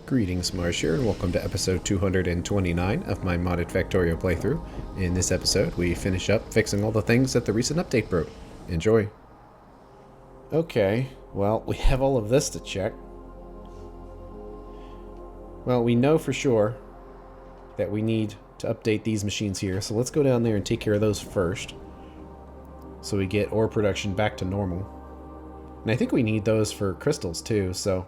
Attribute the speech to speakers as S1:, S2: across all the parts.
S1: Greetings, Marsh here, and welcome to episode 229 of my modded Factorio playthrough. In this episode, we finish up fixing all the things that the recent update broke. Enjoy. Okay, well, we have all of this to check. Well, we know for sure that we need to update these machines here, so let's go down there and take care of those first, so we get ore production back to normal. And I think we need those for crystals too, so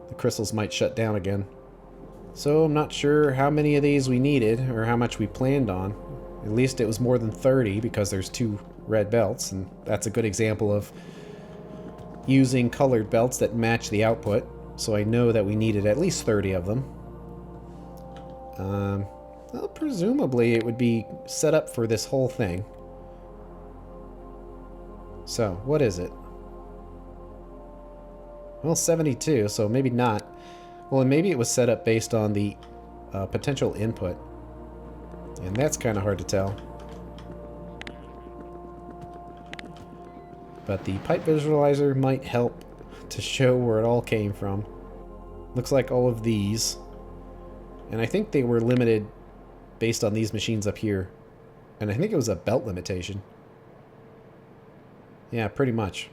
S1: the crystals might shut down again. So I'm not sure how many of these we needed or how much we planned on. At least it was more than 30 because there's 2 red belts, and that's a good example of using colored belts that match the output. So I know that we needed at least 30 of them. Well, presumably it would be set up for this whole thing. So, what is it? Well, 72, so maybe not. Well, and maybe it was set up based on the potential input. And that's kind of hard to tell. But the pipe visualizer might help to show where it all came from. Looks like all of these. And I think they were limited based on these machines up here. And I think it was a belt limitation. Yeah, pretty much.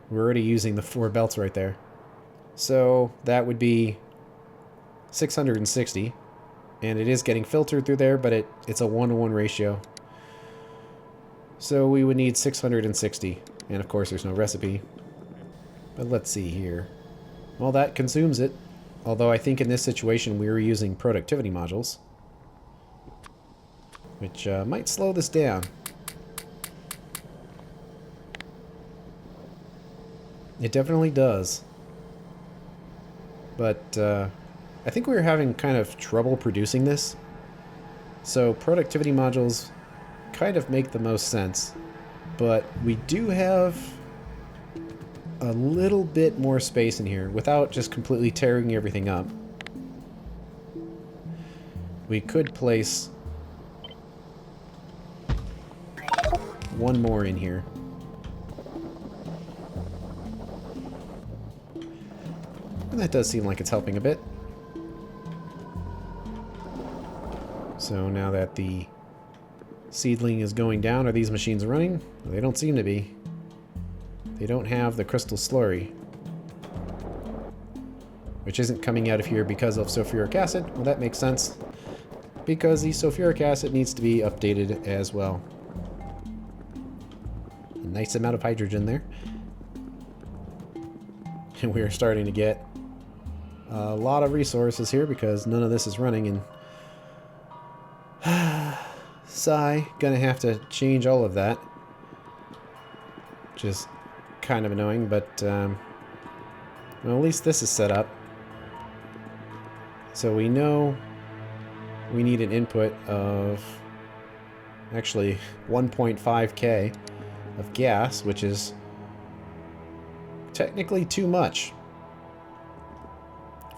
S1: We're already using the 4 belts right there. So that would be 660. And it is getting filtered through there, but it's a 1-to-1 ratio. So we would need 660. And of course there's no recipe. But let's see here. Well, that consumes it. Although I think in this situation we were using productivity modules, which might slow this down. It definitely does. But I think we were having kind of trouble producing this. So productivity modules kind of make the most sense. But we do have a little bit more space in here without just completely tearing everything up. We could place 1 more in here. And that does seem like it's helping a bit. So now that the seedling is going down, are these machines running? They don't seem to be. They don't have the crystal slurry, which isn't coming out of here because of sulfuric acid. Well, that makes sense, because the sulfuric acid needs to be updated as well. A nice amount of hydrogen there. And we are starting to get a lot of resources here because none of this is running, and sigh, gonna have to change all of that, which is kind of annoying, but well, at least this is set up. So we know we need an input of actually 1.5K of gas, which is technically too much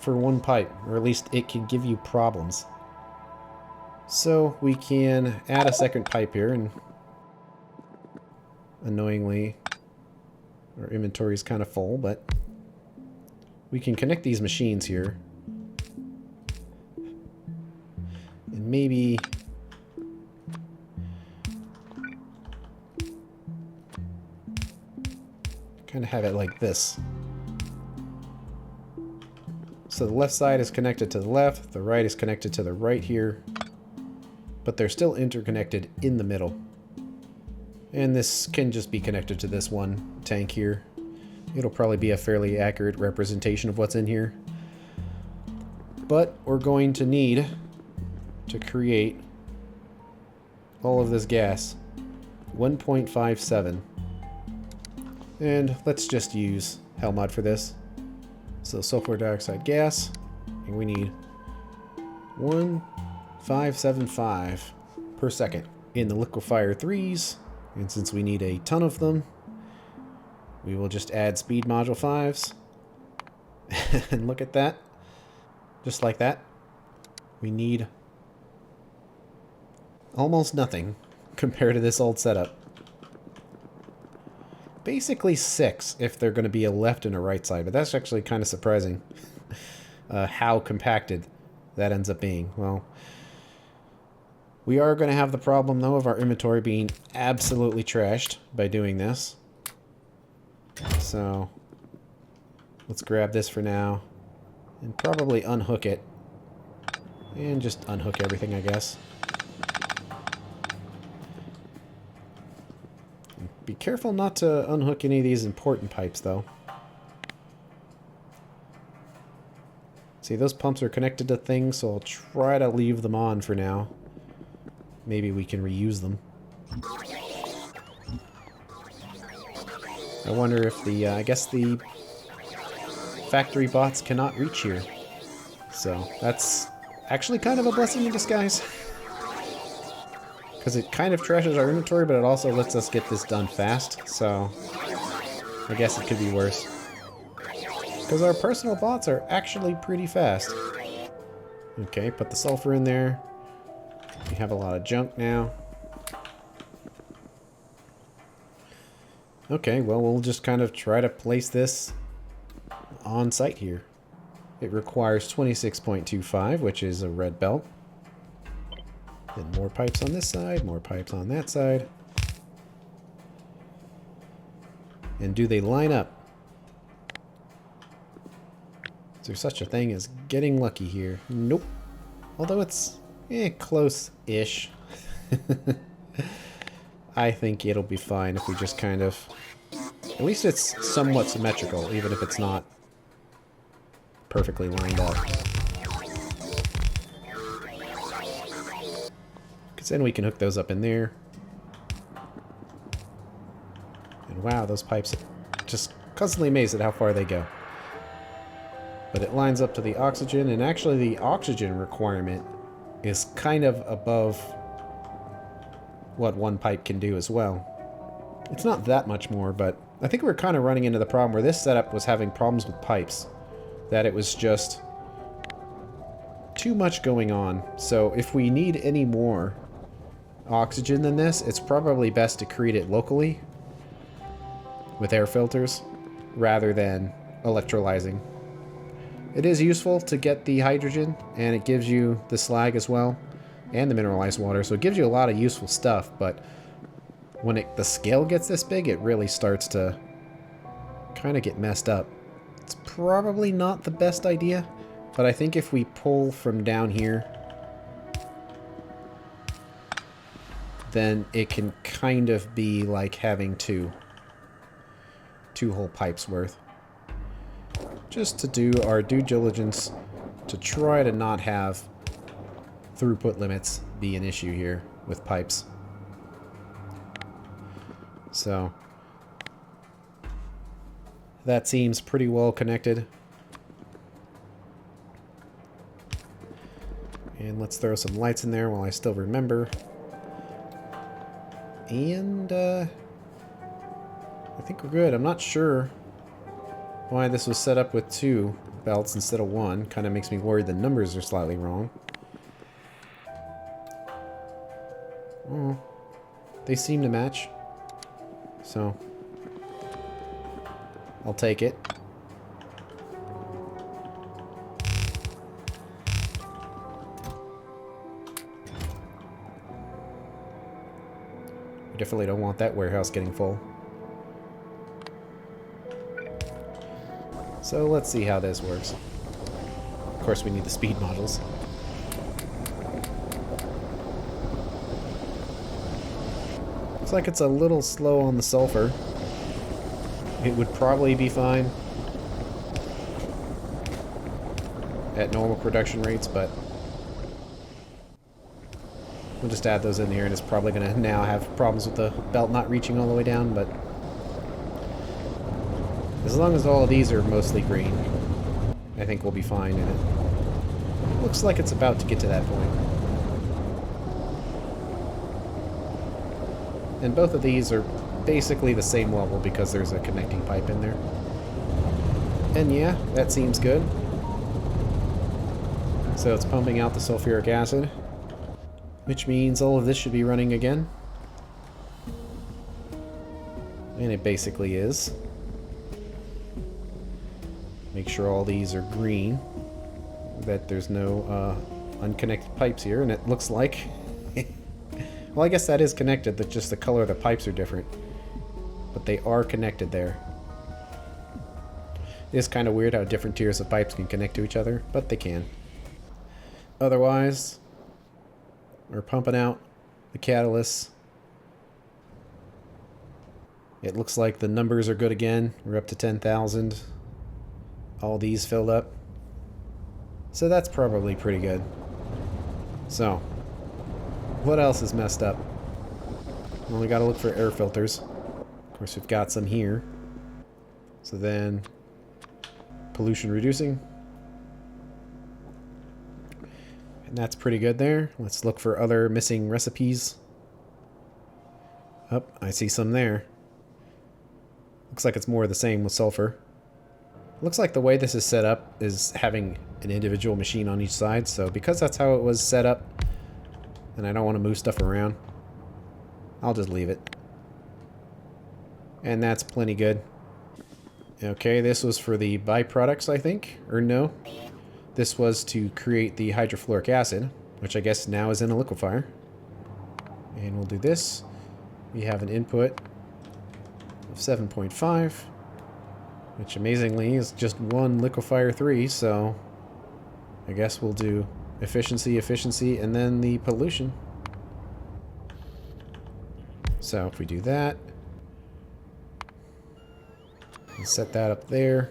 S1: for 1 pipe, or at least it can give you problems. So we can add a second pipe here, and annoyingly our inventory is kind of full, but we can connect these machines here. And maybe kind of have it like this. So the left side is connected to the left, the right is connected to the right here, but they're still interconnected in the middle. And this can just be connected to this one tank here. It'll probably be a fairly accurate representation of what's in here. But we're going to need to create all of this gas. 1.57. And let's just use Hellmod for this. So sulfur dioxide gas, and we need 1.575 per second in the liquefier 3s. And since we need a ton of them, we will just add speed module 5s. And look at that. Just like that. We need almost nothing compared to this old setup. Basically 6 if they're going to be a left and a right side, but that's actually kind of surprising. how compacted that ends up being. Well, we are going to have the problem, though, of our inventory being absolutely trashed by doing this. So, let's grab this for now and probably unhook it. And just unhook everything, I guess. Be careful not to unhook any of these important pipes, though. See, those pumps are connected to things, so I'll try to leave them on for now. Maybe we can reuse them. I wonder if the, I guess the factory bots cannot reach here. So, that's actually kind of a blessing in disguise. Because it kind of trashes our inventory, but it also lets us get this done fast. So, I guess it could be worse. Because our personal bots are actually pretty fast. Okay, put the sulfur in there. We have a lot of junk now. Okay, well, we'll just kind of try to place this on site here. It requires 26.25, which is a red belt. Then more pipes on this side, more pipes on that side. And do they line up? Is there such a thing as getting lucky here? Nope. Although it's close-ish. I think it'll be fine if we just kind of... At least it's somewhat symmetrical, even if it's not perfectly lined up. Because then we can hook those up in there. And wow, those pipes, just constantly amazed at how far they go. But it lines up to the oxygen, and actually the oxygen requirement is kind of above what one pipe can do as well. It's not that much more, but I think we're kind of running into the problem where this setup was having problems with pipes. That it was just too much going on. So if we need any more oxygen than this, it's probably best to create it locally with air filters rather than electrolyzing. It is useful to get the hydrogen, and it gives you the slag as well, and the mineralized water, so it gives you a lot of useful stuff, but when the scale gets this big, it really starts to kind of get messed up. It's probably not the best idea, but I think if we pull from down here, then it can kind of be like having two whole pipes worth. Just to do our due diligence to try to not have throughput limits be an issue here with pipes. So that seems pretty well connected. And let's throw some lights in there while I still remember. And I think we're good. I'm not sure why this was set up with 2 belts instead of 1. Kind of makes me worried the numbers are slightly wrong. Oh, they seem to match. So, I'll take it. We definitely don't want that warehouse getting full. So let's see how this works. Of course we need the speed modules. Looks like it's a little slow on the sulfur. It would probably be fine at normal production rates, but we'll just add those in here, and it's probably going to now have problems with the belt not reaching all the way down, but as long as all of these are mostly green, I think we'll be fine in it. Looks like it's about to get to that point. And both of these are basically the same level because there's a connecting pipe in there. And yeah, that seems good. So it's pumping out the sulfuric acid, which means all of this should be running again. And it basically is. Make sure all these are green. that there's no unconnected pipes here, and it looks like... well, I guess that is connected, that just the color of the pipes are different. But they are connected there. It is kind of weird how different tiers of pipes can connect to each other, but they can. Otherwise, we're pumping out the catalyst. It looks like the numbers are good again. We're up to 10,000. All these filled up. So that's probably pretty good. So, what else is messed up? Well, we gotta look for air filters. Of course, we've got some here. So then, pollution reducing. And that's pretty good there. Let's look for other missing recipes. Oh, I see some there. Looks like it's more of the same with sulfur. Looks like the way this is set up is having an individual machine on each side. So because that's how it was set up, and I don't want to move stuff around, I'll just leave it. And that's plenty good. Okay, this was for the byproducts, I think. Or no. This was to create the hydrofluoric acid, which I guess now is in a liquefier. And we'll do this. We have an input of 7.5, which amazingly is just one liquefier 3, so I guess we'll do efficiency, efficiency, and then the pollution. So if we do that, and set that up there.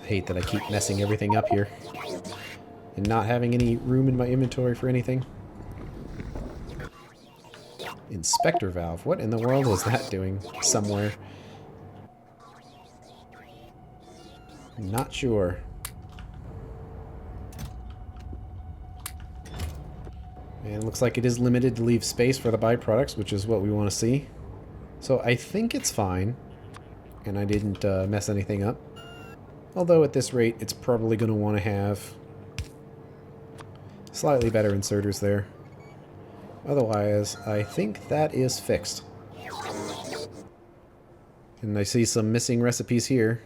S1: I hate that I keep messing everything up here and not having any room in my inventory for anything. Inspector valve. What in the world was that doing somewhere? Not sure. And it looks like it is limited to leave space for the byproducts, which is what we want to see. So I think it's fine. And I didn't mess anything up. Although at this rate, it's probably going to want to have slightly better inserters there. Otherwise, I think that is fixed. And I see some missing recipes here.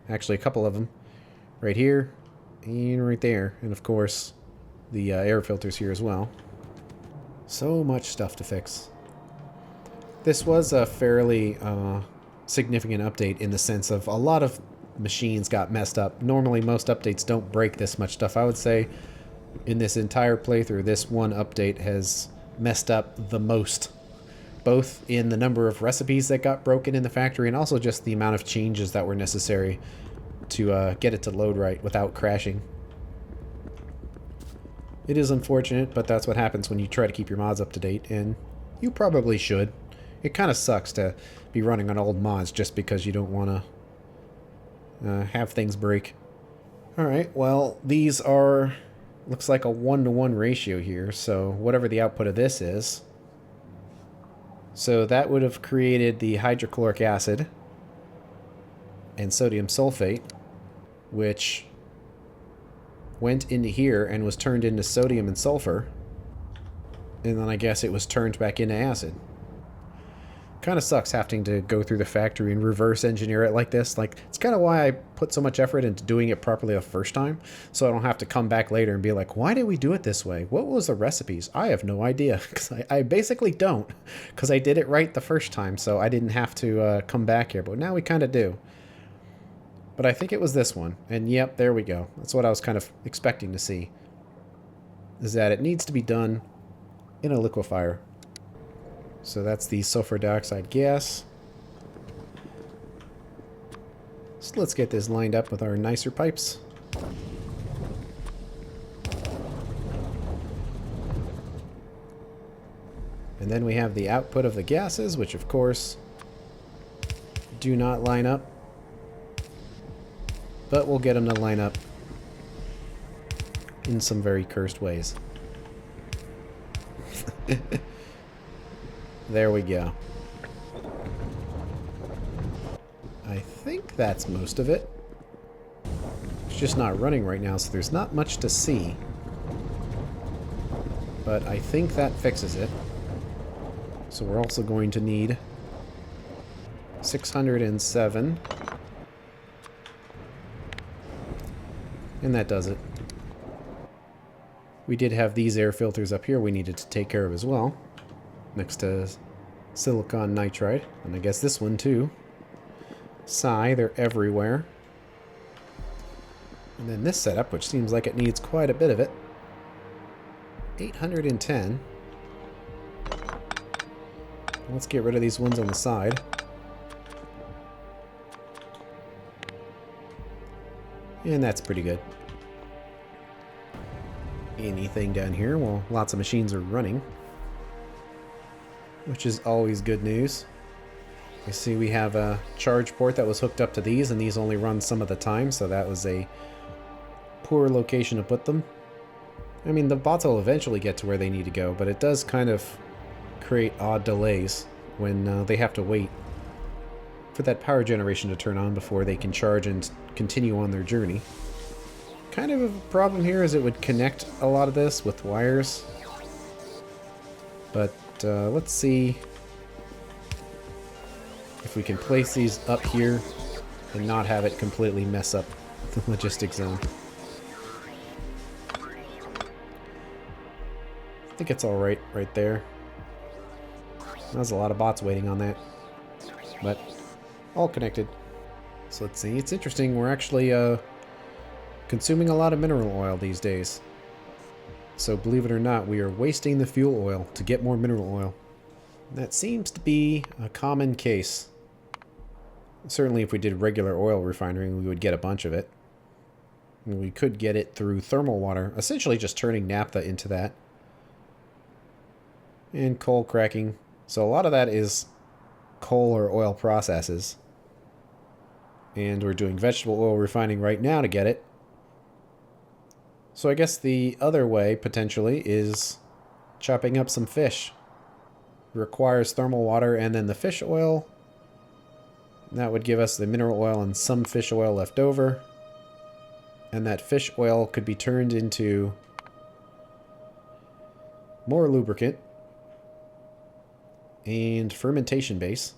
S1: Actually, a couple of them. Right here and right there. And of course, the air filters here as well. So much stuff to fix. This was a fairly significant update in the sense of a lot of machines got messed up. Normally, most updates don't break this much stuff. I would say in this entire playthrough, this one update has messed up the most. Both in the number of recipes that got broken in the factory and also just the amount of changes that were necessary to get it to load right without crashing. It is unfortunate, but that's what happens when you try to keep your mods up to date, and you probably should. It kind of sucks to be running on old mods just because you don't want to have things break. Alright, well, these are... looks like a 1-to-1 ratio here, so whatever the output of this is. So that would have created the hydrochloric acid and sodium sulfate, which went into here and was turned into sodium and sulfur. And then I guess it was turned back into acid. Kind of sucks having to go through the factory and reverse engineer it like this. Like, it's kind of why I put so much effort into doing it properly the first time, so I don't have to come back later and be like, why did we do it this way? What was the recipes? I have no idea, because I basically don't, because I did it right the first time, so I didn't have to come back here, but now we kind of do. But I think it was this one, and yep, there we go. That's what I was kind of expecting to see, is that it needs to be done in a liquefier. So that's the sulfur dioxide gas. So let's get this lined up with our nicer pipes. And then we have the output of the gases, which of course do not line up. But we'll get them to line up in some very cursed ways. There we go. I think that's most of it. It's just not running right now, so there's not much to see. But I think that fixes it. So we're also going to need 607. And that does it. We did have these air filters up here we needed to take care of as well, next to silicon nitride, and I guess this one too. They're everywhere. And then this setup, which seems like it needs quite a bit of it. 810. Let's get rid of these ones on the side. And that's pretty good. Anything down here? Well, lots of machines are running, which is always good news. You see we have a charge port that was hooked up to these, and these only run some of the time, so that was a poor location to put them. I mean, the bots will eventually get to where they need to go, but it does kind of create odd delays when they have to wait for that power generation to turn on before they can charge and continue on their journey. Kind of a problem here is it would connect a lot of this with wires. But let's see if we can place these up here and not have it completely mess up the logistics zone. I think it's alright right there. There's a lot of bots waiting on that. But all connected. So let's see. It's interesting. We're actually consuming a lot of mineral oil these days. So believe it or not, we are wasting the fuel oil to get more mineral oil. That seems to be a common case. Certainly if we did regular oil refining, we would get a bunch of it. And we could get it through thermal water, essentially just turning naphtha into that. And coal cracking. So a lot of that is coal or oil processes. And we're doing vegetable oil refining right now to get it. So I guess the other way, potentially, is chopping up some fish. It requires thermal water and then the fish oil. That would give us the mineral oil and some fish oil left over. And that fish oil could be turned into more lubricant and fermentation base.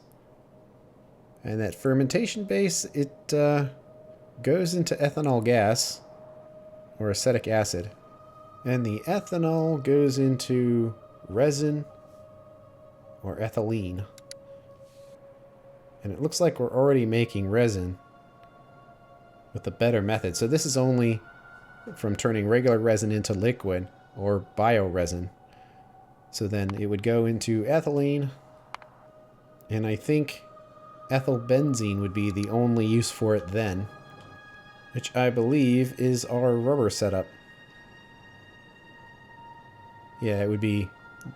S1: And that fermentation base, it goes into ethanol gas or acetic acid. And the ethanol goes into resin or ethylene. And it looks like we're already making resin with a better method. So this is only from turning regular resin into liquid or bioresin. So then it would go into ethylene. And I think ethylbenzene would be the only use for it then, which I believe is our rubber setup. Yeah, it would be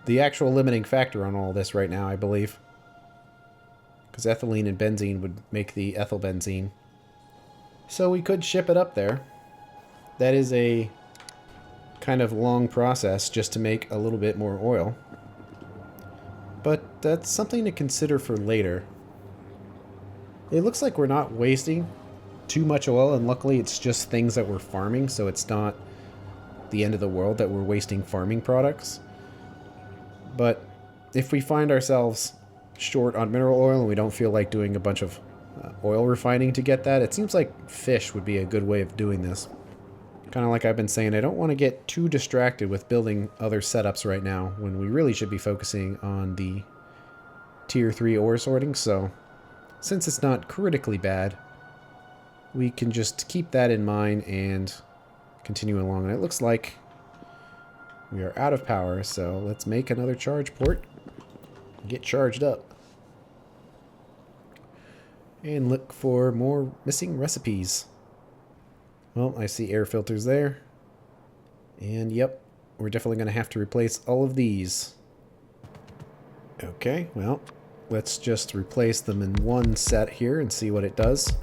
S1: the actual limiting factor on all this right now, I believe. Because ethylene and benzene would make the ethylbenzene. So we could ship it up there. That is a kind of long process just to make a little bit more oil. But that's something to consider for later. It looks like we're not wasting too much oil, and luckily it's just things that we're farming, so it's not the end of the world that we're wasting farming products. But if we find ourselves short on mineral oil and we don't feel like doing a bunch of oil refining to get that, it seems like fish would be a good way of doing this. Kind of like I've been saying, I don't want to get too distracted with building other setups right now when we really should be focusing on the tier 3 ore sorting. So since it's not critically bad, we can just keep that in mind and continue along. And it looks like we are out of power, so let's make another charge port. Get charged up. And look for more missing recipes. Well, I see air filters there. And yep, we're definitely going to have to replace all of these. Okay, well, let's just replace them in one set here and see what it does.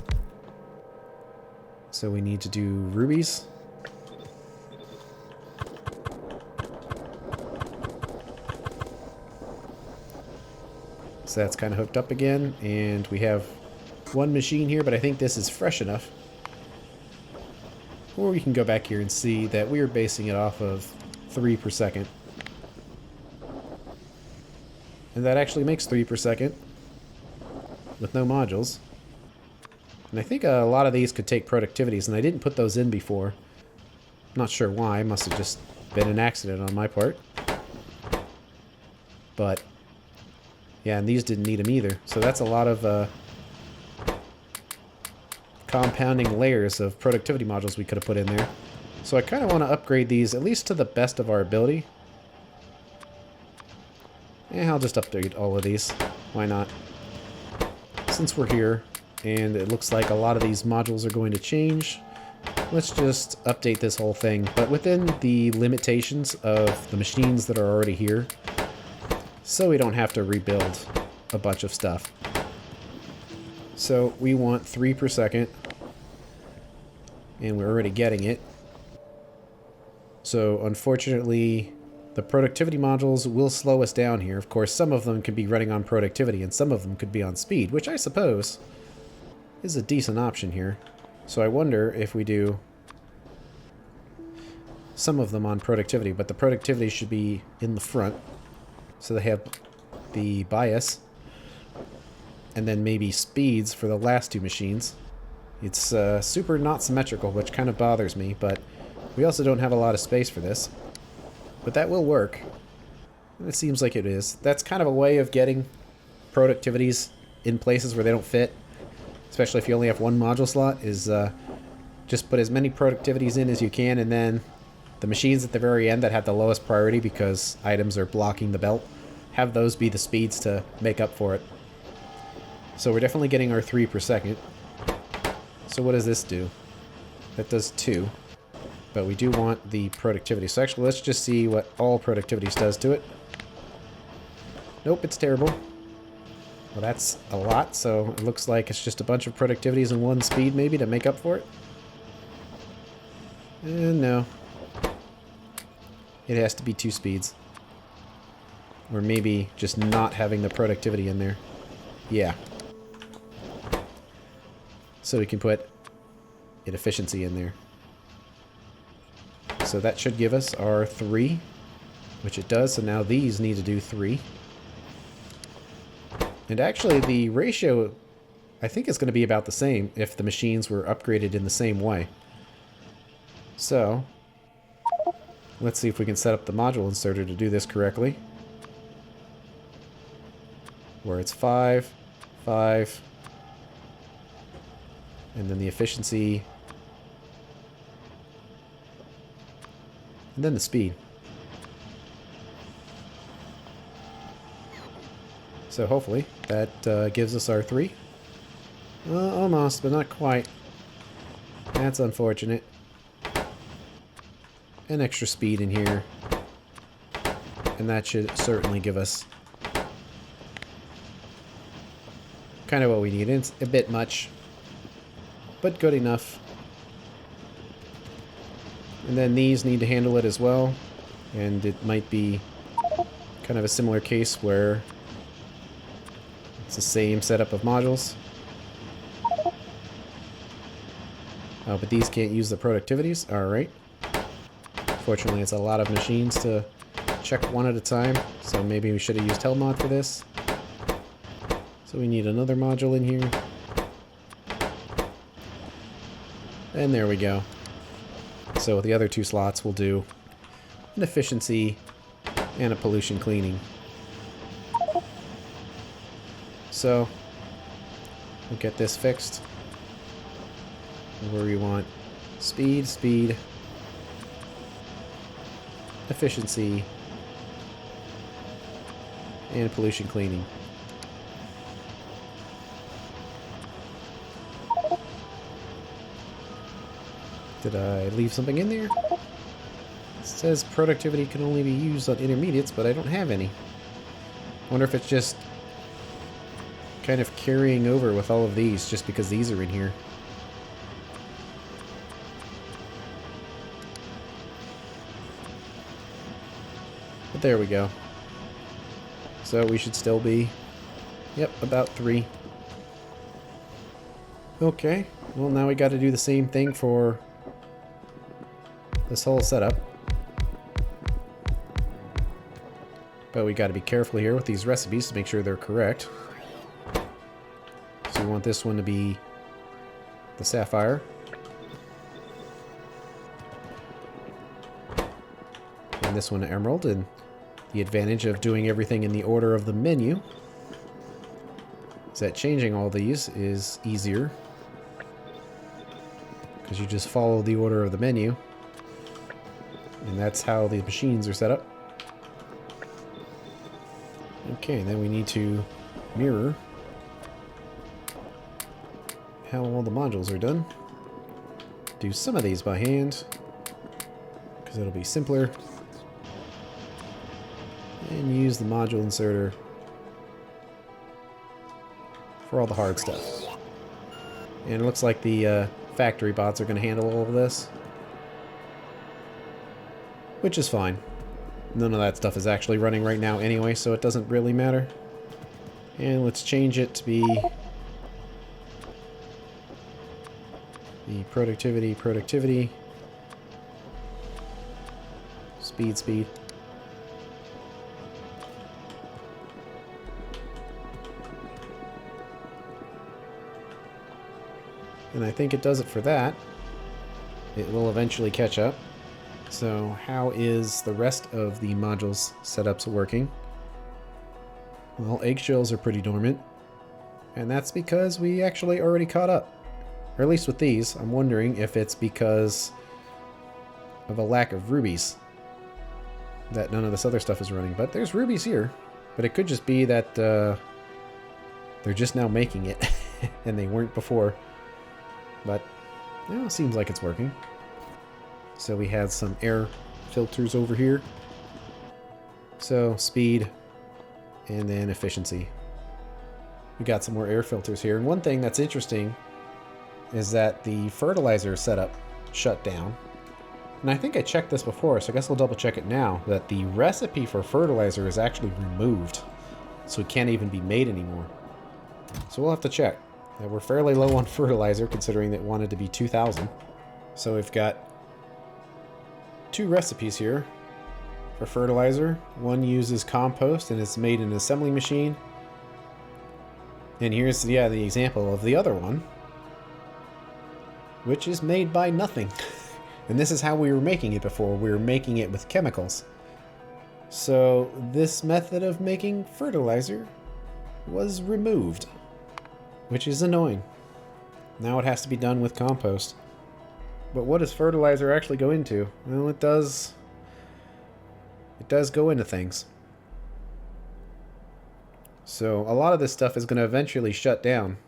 S1: So we need to do rubies. So that's kind of hooked up again, and we have one machine here, but I think this is fresh enough. Or we can go back here and see that we are basing it off of 3 per second. And that actually makes 3 per second with no modules. And I think a lot of these could take productivities, and I didn't put those in before. Not sure why, I must have just Been an accident on my part. But, yeah, and these didn't need them either. So that's a lot of compounding layers of productivity modules we could have put in there. So I kind of want to upgrade these, at least to the best of our ability. Yeah, I'll just upgrade all of these. Why not? Since we're here, and it looks like a lot of these modules are going to change, let's just update this whole thing, but within the limitations of the machines that are already here, so we don't have to rebuild a bunch of stuff. So we want 3 per second, and we're already getting it. So unfortunately, the productivity modules will slow us down here. Of course, some of them could be running on productivity, and some of them could be on speed, which I suppose is a decent option here. So I wonder if we do some of them on productivity, but the productivity should be in the front, so they have the bias, and then maybe speeds for the last two machines. It's super not symmetrical, which kind of bothers me, but we also don't have a lot of space for this. But that will work. It seems like it is. That's kind of a way of getting productivities in places where they don't fit, especially if you only have one module slot, is just put as many productivities in as you can, and then the machines at the very end that have the lowest priority because items are blocking the belt, have those be the speeds to make up for it. So we're definitely getting our 3 per second. So what does this do? That does 2. But we do want the productivity. So actually, let's just see what all productivities does to it. Nope, it's terrible. Well, that's a lot, so it looks like it's just a bunch of productivities and 1 speed maybe to make up for it. And no. It has to be 2 speeds. Or maybe just not having the productivity in there. Yeah. So we can put an efficiency in there. So that should give us our 3, which it does. So now these need to do 3. And actually the ratio, I think, is going to be about the same if the machines were upgraded in the same way. So let's see if we can set up the module inserter to do this correctly. Where it's 5, 5, and then the efficiency, and then the speed. So hopefully that gives us our 3. Almost, but not quite. That's unfortunate. An extra speed in here. And that should certainly give us kind of what we need. It's a bit much, but good enough. And then these need to handle it as well. And it might be kind of a similar case where it's the same setup of modules. Oh, but these can't use the productivities. Alright. Fortunately, it's a lot of machines to check one at a time. So maybe we should have used Helmod for this. So we need another module in here. And there we go. So the other 2 slots will do an efficiency and a pollution cleaning. So we'll get this fixed. Where we want speed, speed, efficiency, and pollution cleaning. Did I leave something in there? It says productivity can only be used on intermediates, but I don't have any. I wonder if it's just kind of carrying over with all of these just because these are in here. But there we go. So we should still be, yep, about 3. Okay, well now we got to do the same thing for this whole setup. But we got to be careful here with these recipes to make sure they're correct. So we want this one to be the sapphire. this one emerald, and the advantage of doing everything in the order of the menu is that changing all these is easier, because you just follow the order of the menu, and that's how the machines are set up. Okay, then we need to mirror how all the modules are done. Do some of these by hand, because it'll be simpler. And use the module inserter for all the hard stuff. And it looks like the factory bots are going to handle all of this, which is fine. None of that stuff is actually running right now anyway, so it doesn't really matter. And let's change it to be the productivity, speed. And I think it does it for that. It will eventually catch up. So how is the rest of the modules setups working? Well, eggshells are pretty dormant. And that's because we actually already caught up. Or at least with these. I'm wondering if it's because of a lack of rubies that none of this other stuff is running. But there's rubies here. But it could just be that they're just now making it. And they weren't before. But it seems like it's working. So we had some air filters over here. So speed and then efficiency. We got some more air filters here. And one thing that's interesting is that the fertilizer setup shut down. And I think I checked this before, so I guess I'll double check it now, that the recipe for fertilizer is actually removed. So it can't even be made anymore. So we'll have to check. We're fairly low on fertilizer, considering that it wanted to be 2,000. So we've got 2 recipes here for fertilizer. One uses compost and it's made in an assembly machine. And here's the example of the other one, which is made by nothing. And this is how we were making it before. We were making it with chemicals. So this method of making fertilizer was removed, which is annoying. Now it has to be done with compost. But what does fertilizer actually go into? Well, it does go into things. So a lot of this stuff is going to eventually shut down.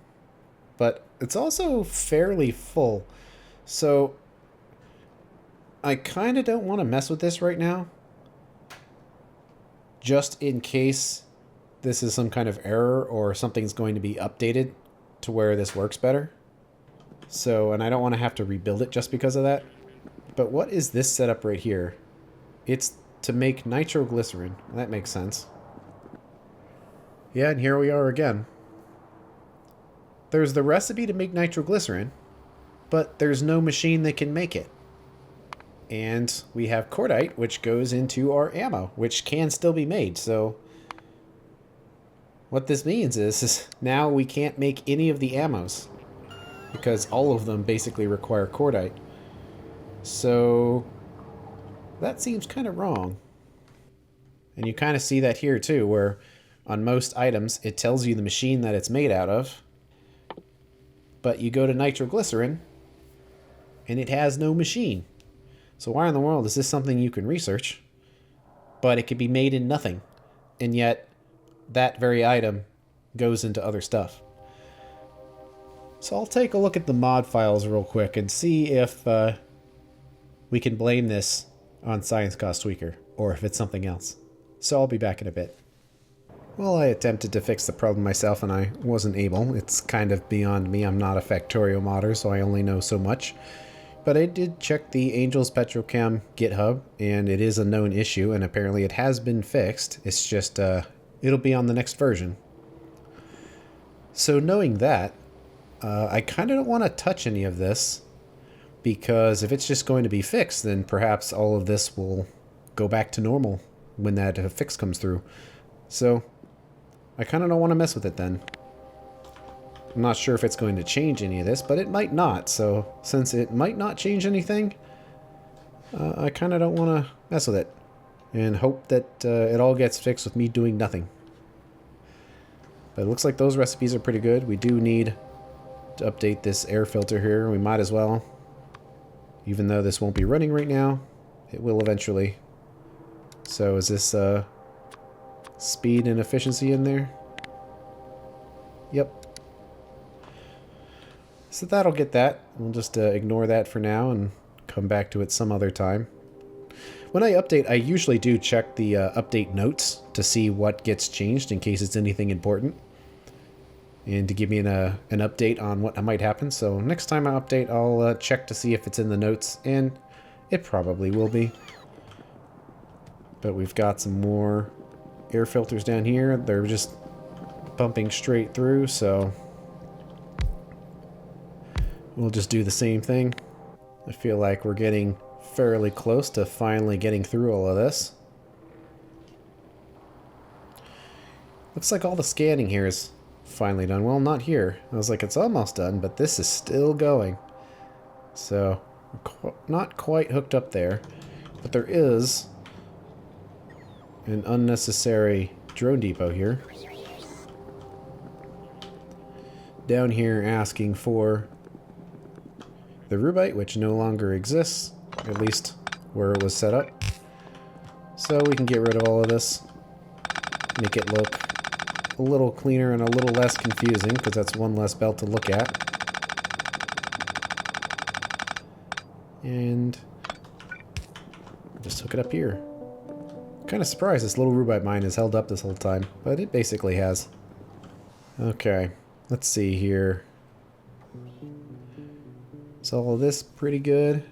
S1: But it's also fairly full. So I kind of don't want to mess with this right now. Just in case this is some kind of error or something's going to be updated to where this works better. So, and I don't want to have to rebuild it just because of that. But what is this setup right here? It's to make nitroglycerin. That makes sense. Yeah, and here we are again. There's the recipe to make nitroglycerin, but there's no machine that can make it. And we have cordite, which goes into our ammo, which can still be made. So what this means is now we can't make any of the ammos, because all of them basically require cordite. So that seems kind of wrong. And you kind of see that here too, where on most items it tells you the machine that it's made out of, but you go to nitroglycerin and it has no machine. So why in the world is this something you can research, but it could be made in nothing, and yet that very item goes into other stuff? So I'll take a look at the mod files real quick and see if we can blame this on Science Cost Tweaker, or if it's something else. So I'll be back in a bit. Well, I attempted to fix the problem myself and I wasn't able. It's kind of beyond me. I'm not a Factorio modder, so I only know so much. But I did check the Angels Petrochem GitHub, and it is a known issue, and apparently it has been fixed. It's just, it'll be on the next version. So knowing that, I kind of don't want to touch any of this, because if it's just going to be fixed, then perhaps all of this will go back to normal when that fix comes through. So I kind of don't want to mess with it then. I'm not sure if it's going to change any of this, but it might not. So since it might not change anything, I kind of don't want to mess with it. and hope that it all gets fixed with me doing nothing. But it looks like those recipes are pretty good. We do need to update this air filter here. We might as well. Even though this won't be running right now, it will eventually. So is this speed and efficiency in there? Yep. So that'll get that. We'll just ignore that for now and come back to it some other time. When I update, I usually do check the update notes to see what gets changed in case it's anything important. And to give me an update on what might happen. So next time I update, I'll check to see if it's in the notes, and it probably will be. But we've got some more air filters down here. They're just pumping straight through, so we'll just do the same thing. I feel like we're getting fairly close to finally getting through all of this. Looks like all the scanning here is finally done. Well, not here. I was like, it's almost done, but this is still going. So, not quite hooked up there. But there is an unnecessary drone depot here. Down here asking for the rubite, which no longer exists, at least where it was set up. So we can get rid of all of this, make it look a little cleaner and a little less confusing, because that's one less belt to look at. And just hook it up here. Kind of surprised this little rubite mine has held up this whole time, but it basically has. Okay, let's see here. Is all of this pretty good?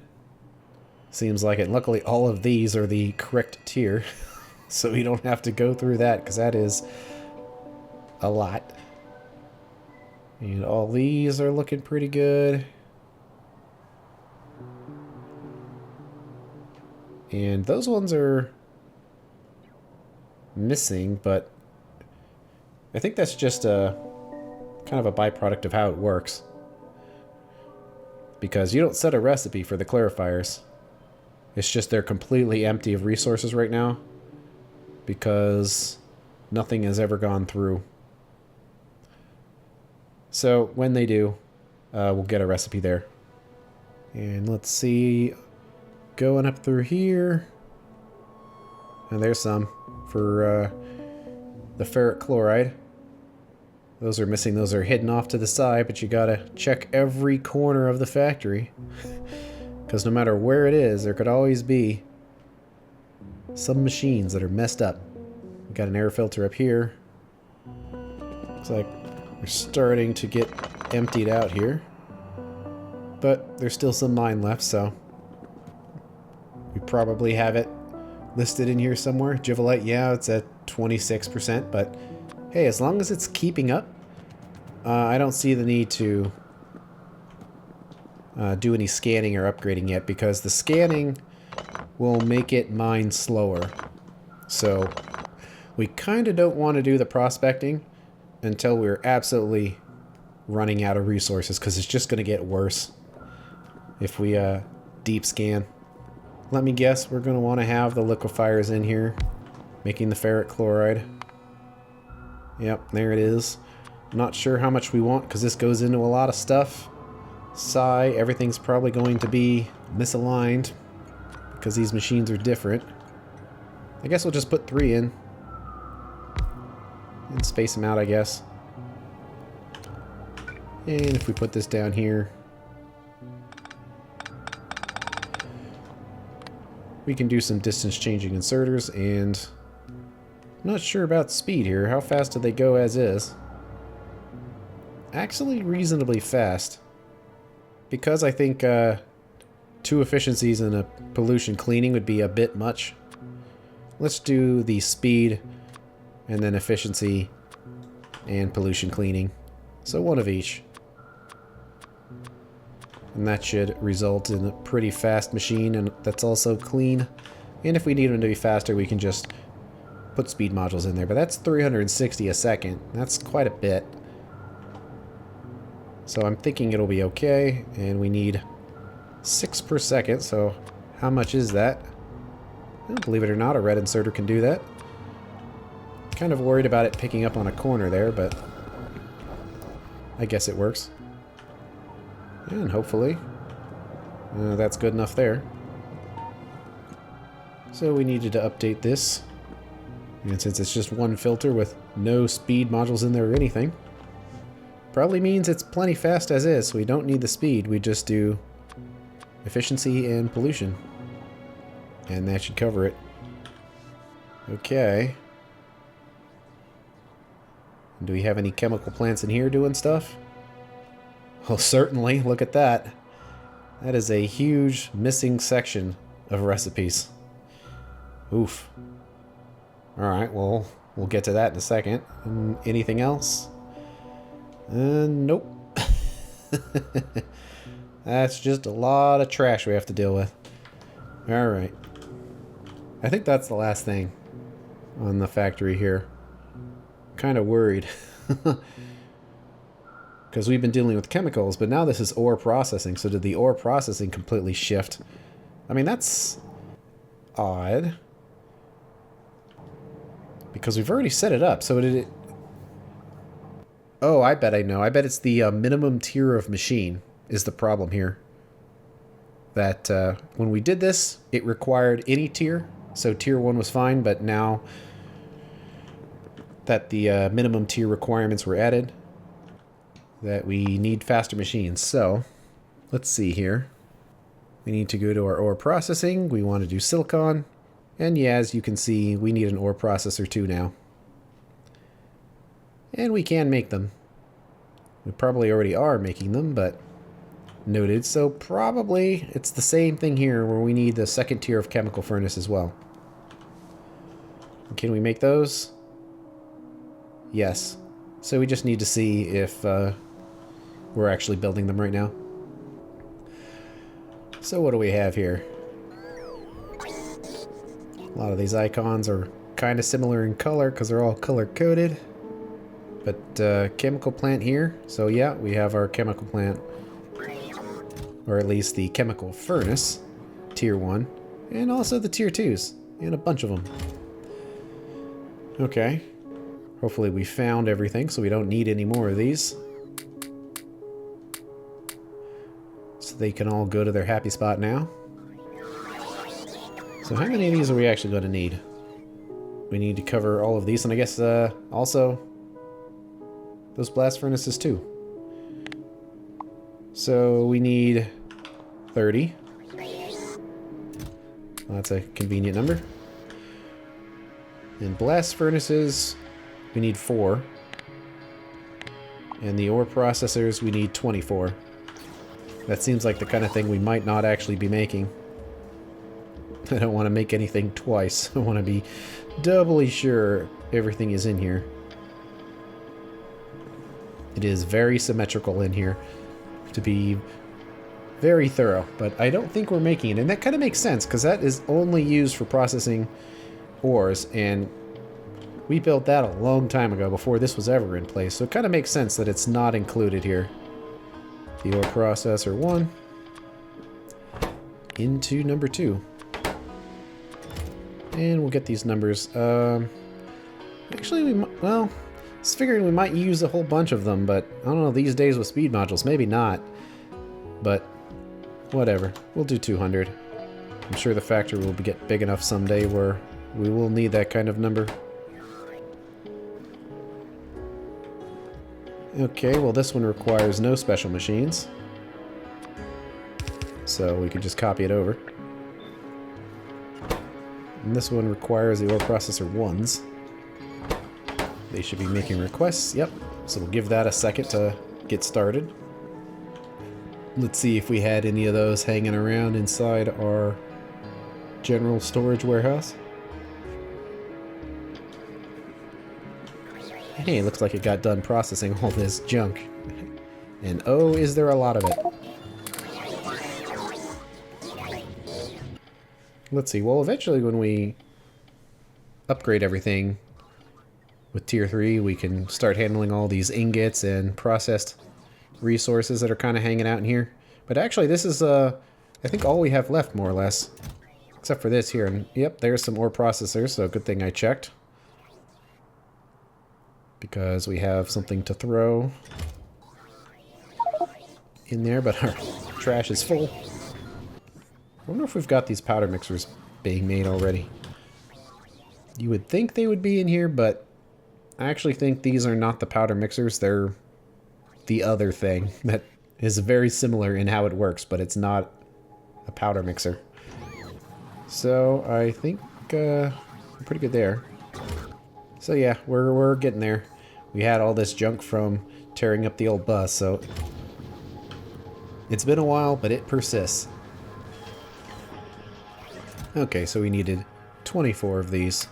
S1: Seems like it. Luckily, all of these are the correct tier, so we don't have to go through that, because that is a lot. And all these are looking pretty good. And those ones are missing, but I think that's just a kind of a byproduct of how it works. Because you don't set a recipe for the clarifiers. It's just they're completely empty of resources right now, because nothing has ever gone through. So when they do, we'll get a recipe there. And let's see, going up through here, and there's some for the ferric chloride. Those are missing. Those are hidden off to the side, but you gotta check every corner of the factory, because no matter where it is, there could always be some machines that are messed up. We've got an air filter up here. Looks like we're starting to get emptied out here, but there's still some mine left, so we probably have it listed in here somewhere. Jivolite, yeah, it's at 26%, but hey, as long as it's keeping up, I don't see the need to do any scanning or upgrading yet, because the scanning will make it mine slower. So we kind of don't want to do the prospecting until we're absolutely running out of resources, because it's just going to get worse if we deep scan. Let me guess, we're going to want to have the liquefiers in here, making the ferric chloride. Yep, there it is. Not sure how much we want, because this goes into a lot of stuff. Sigh, everything's probably going to be misaligned, because these machines are different. I guess we'll just put 3 in. And space them out, I guess. And if we put this down here, we can do some distance changing inserters, and I'm not sure about speed here. How fast do they go as is? Actually, reasonably fast. Because I think 2 efficiencies and a pollution cleaning would be a bit much. Let's do the speed and then efficiency and pollution cleaning. So 1 of each. And that should result in a pretty fast machine, and that's also clean. And if we need them to be faster, we can just put speed modules in there. But that's 360 a second. That's quite a bit. So I'm thinking it'll be okay. And we need 6 per second. So how much is that? Well, believe it or not, a red inserter can do that. Kind of worried about it picking up on a corner there, but I guess it works. And hopefully that's good enough there. So we needed to update this. And since it's just one filter with no speed modules in there or anything, probably means it's plenty fast as is, so we don't need the speed. We just do efficiency and pollution. And that should cover it. Okay. Do we have any chemical plants in here doing stuff? Oh, certainly. Look at that. That is a huge missing section of recipes. Oof. Alright, well, we'll get to that in a second. Anything else? Nope. That's just a lot of trash we have to deal with. Alright. I think that's the last thing on the factory here. Kind of worried. Because we've been dealing with chemicals, but now this is ore processing. So did the ore processing completely shift? I mean, that's odd. Because we've already set it up. So did it... Oh, I bet I know. I bet it's the minimum tier of machine is the problem here. That when we did this, it required any tier. So tier 1 was fine, but now that the minimum tier requirements were added, that we need faster machines. So let's see here. We need to go to our ore processing. We want to do silicon. And yeah, as you can see, we need an ore processor too now. And we can make them. We probably already are making them, but noted. So probably it's the same thing here where we need the second tier of chemical furnace as well. Can we make those? Yes. So we just need to see if we're actually building them right now. So what do we have here? A lot of these icons are kind of similar in color because they're all color-coded. But chemical plant here. So yeah, we have our chemical plant. Or at least the chemical furnace. Tier 1. And also the tier 2s. And a bunch of them. Okay. Hopefully we found everything so we don't need any more of these. So they can all go to their happy spot now. So how many of these are we actually going to need? We need to cover all of these, and I guess also those blast furnaces too. So we need 30. Well, that's a convenient number. And blast furnaces, we need 4. And the ore processors, we need 24. That seems like the kind of thing we might not actually be making. I don't want to make anything twice. I want to be doubly sure everything is in here. It is very symmetrical in here, to be very thorough, but I don't think we're making it. And that kind of makes sense, because that is only used for processing ores, and we built that a long time ago before this was ever in place, so it kind of makes sense that it's not included here. The ore processor 1 into number 2. And we'll get these numbers. Actually, well, I was figuring we might use a whole bunch of them, but I don't know, these days with speed modules, maybe not. But whatever, we'll do 200. I'm sure the factory will get big enough someday where we will need that kind of number. Okay, well this one requires no special machines. So we can just copy it over. And this one requires the ore processor 1s. They should be making requests, yep. So we'll give that a second to get started. Let's see if we had any of those hanging around inside our general storage warehouse. Hey, looks like it got done processing all this junk. And oh, is there a lot of it. Let's see, well eventually when we upgrade everything with tier 3, we can start handling all these ingots and processed resources that are kind of hanging out in here. But actually this is, I think all we have left more or less. Except for this here. And yep, there's some ore processors, so good thing I checked. Because we have something to throw in there, but our trash is full. I wonder if we've got these powder mixers being made already. You would think they would be in here, but I actually think these are not the powder mixers. They're the other thing that is very similar in how it works, but it's not a powder mixer. So I think we're pretty good there. So yeah, we're getting there. We had all this junk from tearing up the old bus, so it's been a while, but it persists. Okay, so we needed 24 of these.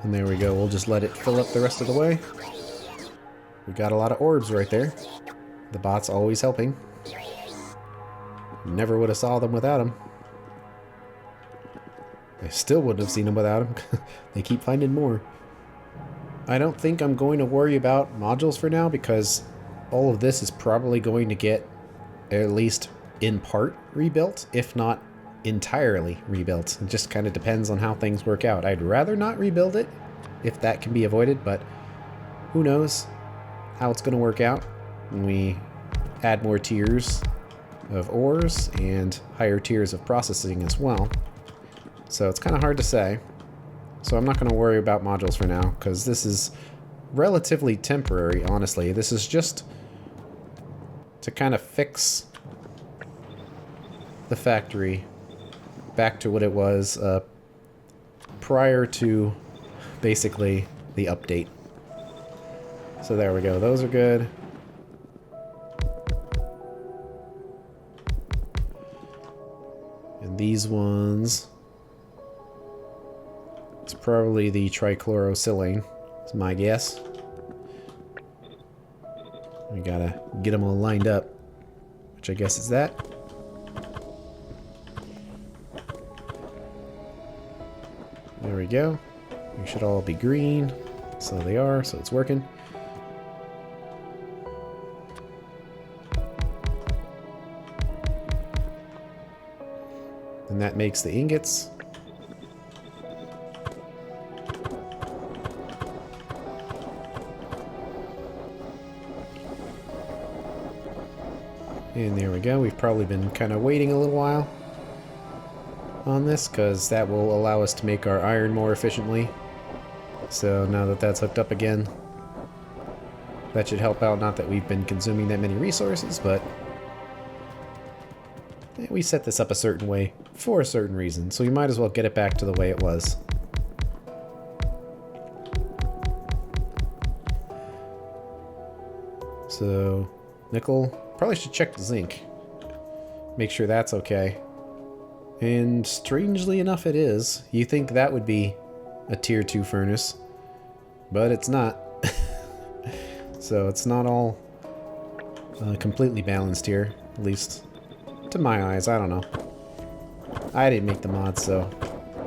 S1: And there we go, we'll just let it fill up the rest of the way. We got a lot of orbs right there. The bot's always helping. Never would have saw them without them. I still wouldn't have seen them without them. They keep finding more. I don't think I'm going to worry about modules for now because all of this is probably going to get at least in part rebuilt, if not entirely rebuilt. It just kind of depends on how things work out. I'd rather not rebuild it if that can be avoided, but who knows how it's going to work out when we add more tiers of ores and higher tiers of processing as well. So it's kind of hard to say. So I'm not going to worry about modules for now because this is relatively temporary, honestly. This is just to kind of fix the factory back to what it was prior to basically the update. So there we go. Those are good. And these ones, it's probably the trichlorosilane, is my guess. We gotta get them all lined up, which I guess is that. There we go. They should all be green. So they are, so it's working. And that makes the ingots. And there we go. We've probably been kind of waiting a little while on this because that will allow us to make our iron more efficiently. So now that that's hooked up again, that should help out. Not that we've been consuming that many resources, but we set this up a certain way for a certain reason, so we might as well get it back to the way it was. So, nickel. Probably should check the zinc. Make sure that's okay. And strangely enough it is. You think that would be a tier 2 furnace, but it's not. So it's not all completely balanced here, at least to my eyes. I don't know. I didn't make the mod, so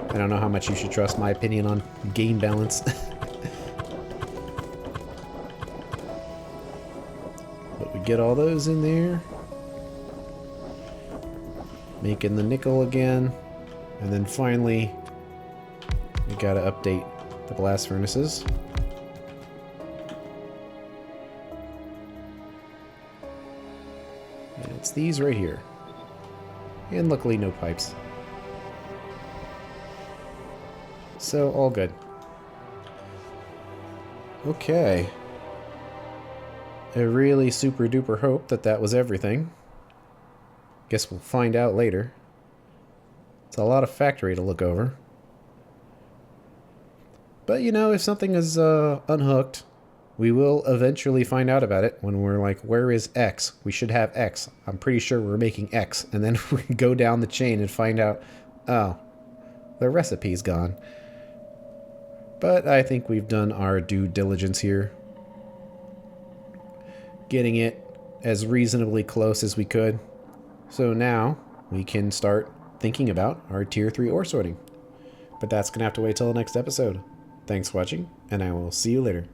S1: I don't know how much you should trust my opinion on game balance. But we get all those in there. Making the nickel again. And then finally, we gotta update the blast furnaces. And it's these right here. And luckily no pipes. So all good. Okay. I really super duper hope that that was everything. Guess we'll find out later. It's a lot of factory to look over. But you know, if something is unhooked, we will eventually find out about it when we're like, where is X? We should have X. I'm pretty sure we're making X. And then we go down the chain and find out, oh, the recipe's gone. But I think we've done our due diligence here. Getting it as reasonably close as we could. So now we can start thinking about our tier 3 ore sorting. But that's going to have to wait till the next episode. Thanks for watching, and I will see you later.